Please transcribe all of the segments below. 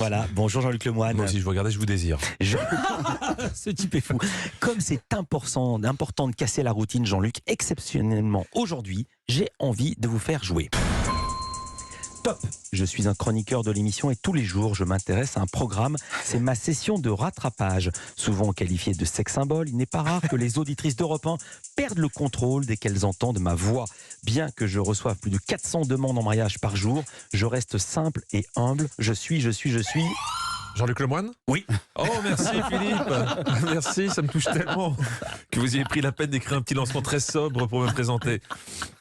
Voilà, bonjour Jean-Luc Lemoyne. Moi aussi, je vous regardais, je vous désire. Ce type est fou. Comme c'est important de casser la routine, Jean-Luc, exceptionnellement aujourd'hui, j'ai envie de vous faire jouer. Top! Je suis un chroniqueur de l'émission et tous les jours, je m'intéresse à un programme. C'est ma session de rattrapage. Souvent qualifié de sex symbole, il n'est pas rare que les auditrices d'Europe 1 perdent le contrôle dès qu'elles entendent ma voix. Bien que je reçoive plus de 400 demandes en mariage par jour, je reste simple et humble. Je suis... Jean-Luc Lemoyne? Oui. Oh, merci Philippe. Merci, ça me touche tellement que vous ayez pris la peine d'écrire un petit lancement très sobre pour me présenter.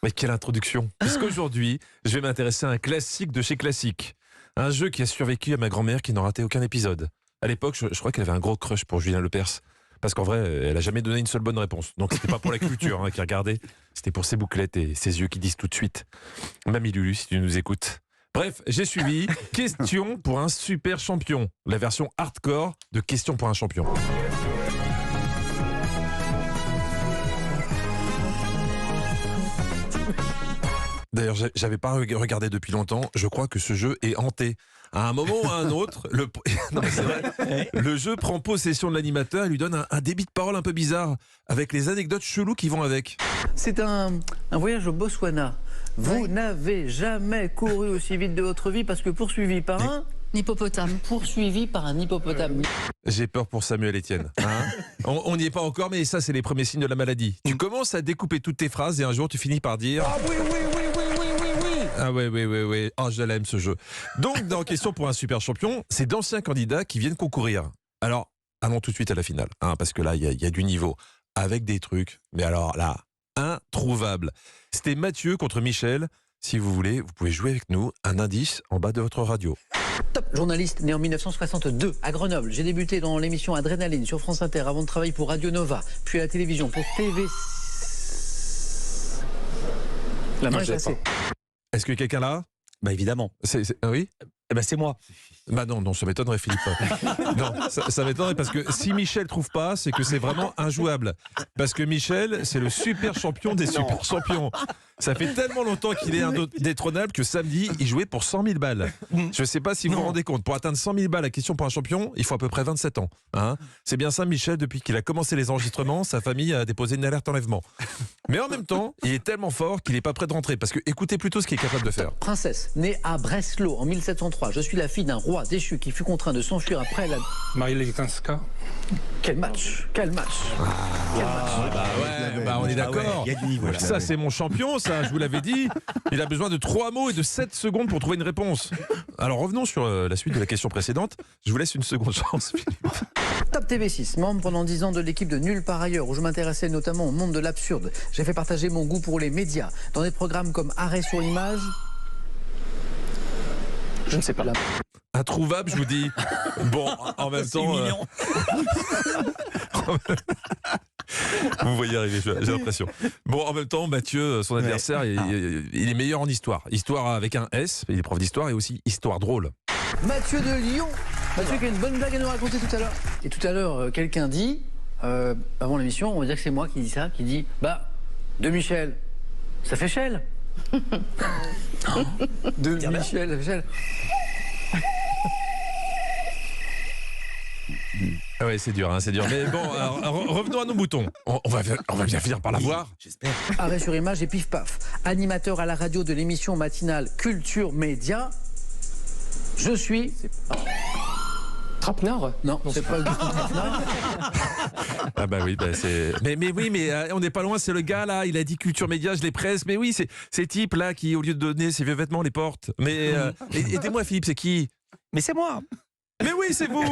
Mais quelle introduction. Parce qu'aujourd'hui, je vais m'intéresser à un classique de chez Classique. Un jeu qui a survécu à ma grand-mère qui n'en ratait aucun épisode. À l'époque, je crois qu'elle avait un gros crush pour Julien Lepers. Parce qu'en vrai, elle a jamais donné une seule bonne réponse. Donc c'était pas pour la culture qui regardait, c'était pour ses bouclettes et ses yeux qui disent tout de suite. Mamie Lulu, si tu nous écoutes. Bref, j'ai suivi Question pour un super champion. La version hardcore de Question pour un champion. D'ailleurs, j'avais pas regardé depuis longtemps. Je crois que ce jeu est hanté. À un moment ou à un autre, non, mais c'est vrai, le jeu prend possession de l'animateur et lui donne un débit de parole un peu bizarre, avec les anecdotes cheloues qui vont avec. C'est un voyage au Botswana. Vous n'avez jamais couru aussi vite de votre vie parce que poursuivi par un hippopotame. Poursuivi par un hippopotame. J'ai peur pour Samuel Etienne. On n'y est pas encore, mais ça, c'est les premiers signes de la maladie. Tu commences à découper toutes tes phrases et un jour, tu finis par dire... Ah oui. Ah oui. Oh, je l'aime ce jeu. Donc, dans Question pour un super champion, c'est d'anciens candidats qui viennent concourir. Alors, allons tout de suite à la finale, parce que là, il y a du niveau. Avec des trucs, mais alors là, introuvables. C'était Mathieu contre Michel. Si vous voulez, vous pouvez jouer avec nous. Un indice en bas de votre radio. Top journaliste né en 1962 à Grenoble. J'ai débuté dans l'émission Adrénaline sur France Inter avant de travailler pour Radio Nova, puis à la télévision pour TV. La main est cassée. Est-ce que quelqu'un là? Bah évidemment. Oui. Eh ben c'est moi. Bah non, ça m'étonnerait Philippe. Non, ça m'étonnerait parce que si Michel trouve pas, c'est que c'est vraiment injouable. Parce que Michel, c'est le super champion des super champions. Ça fait tellement longtemps qu'il est indétrônable que samedi, il jouait pour 100 000 balles. Je ne sais pas si vous vous rendez compte. Pour atteindre 100 000 balles à Question pour un champion, il faut à peu près 27 ans. C'est bien ça, Michel, depuis qu'il a commencé les enregistrements, sa famille a déposé une alerte enlèvement. Mais en même temps, il est tellement fort qu'il n'est pas prêt de rentrer. Parce que écoutez plutôt ce qu'il est capable de faire. Princesse, née à Breslau en 1703. Je suis la fille d'un roi déchu qui fut contraint de s'enfuir après la... Marie-Léganska. Quel match. On est d'accord. Il y a du niveau là. Ça, c'est mon champion, ça, je vous l'avais dit. Il a besoin de 3 mots et de 7 secondes pour trouver une réponse. Alors revenons sur la suite de la question précédente. Je vous laisse une seconde chance, Philippe. Top TV6, membre pendant 10 ans de l'équipe de Nulle part ailleurs, où je m'intéressais notamment au monde de l'absurde. J'ai fait partager mon goût pour les médias, dans des programmes comme Arrêt sur image. Je ne sais pas. Introuvable, je vous dis. Bon, en même temps... Vous voyez arriver, j'ai l'impression. Bon, en même temps, Mathieu, son adversaire, il est meilleur en histoire. Histoire avec un S, il est prof d'histoire, et aussi histoire drôle. Mathieu de Lyon. Mathieu qui a une bonne blague à nous raconter tout à l'heure. Et tout à l'heure, quelqu'un dit, avant l'émission, on va dire que c'est moi qui dis ça, qui dit, de Michel, ça fait Chel. De Michel. Ah ouais, c'est dur. Mais bon, alors, revenons à nos moutons. On va bien finir par la voir. J'espère. Arrêt sur image et pif paf. Animateur à la radio de l'émission matinale Culture Média. Je suis... Trapenard? Non, c'est pas Augustin Trapenard. Ah bah oui, c'est... Mais oui, mais on n'est pas loin, c'est le gars là, il a dit Culture Média, je les presse. Mais oui, c'est ces types là qui, au lieu de donner ses vieux vêtements, les portent. Mais aidez-moi Philippe, c'est qui? Mais c'est moi. Mais oui, c'est vous.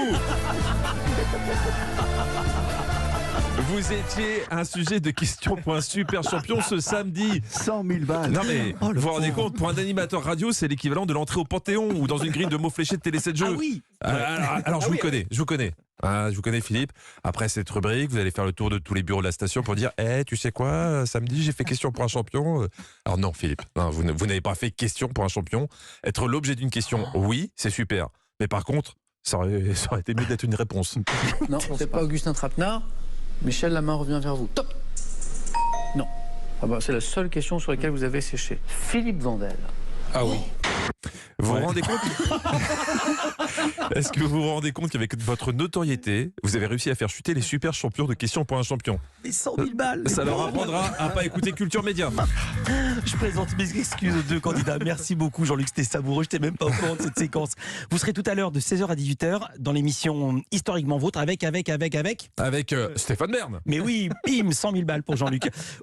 Vous étiez un sujet de Question pour un super champion ce samedi. 100 000 balles. Non mais, vous vous rendez compte, pour un animateur radio, c'est l'équivalent de l'entrée au Panthéon ou dans une grille de mots fléchés de Télé 7 Jeux. Ah oui. Alors je vous connais. Je vous connais Philippe. Après cette rubrique, vous allez faire le tour de tous les bureaux de la station pour dire tu sais quoi, samedi j'ai fait Question pour un champion. Alors non Philippe, non, vous n'avez pas fait Question pour un champion. Être l'objet d'une question, oui, c'est super. Mais par contre, ça aurait été mieux d'être une réponse. Non, c'est pas Augustin Trapenard. Michel, la main revient vers vous. Top. Non. C'est la seule question sur laquelle vous avez séché. Philippe Vandel. Ah oui. Vous Ouais. vous rendez compte Est-ce que vous vous rendez compte qu'avec votre notoriété, vous avez réussi à faire chuter les super champions de questions pour un champion? Mais 100 000 balles. Ça leur apprendra à pas écouter Culture Média. Je présente mes excuses aux deux candidats. Merci beaucoup Jean-Luc, c'était savoureux. Je n'étais même pas au courant de cette séquence. vous serez tout à l'heure de 16h à 18h dans l'émission Historiquement Vôtre avec. Avec Stéphane Bern. Mais oui, bim, 100 000 balles pour Jean-Luc.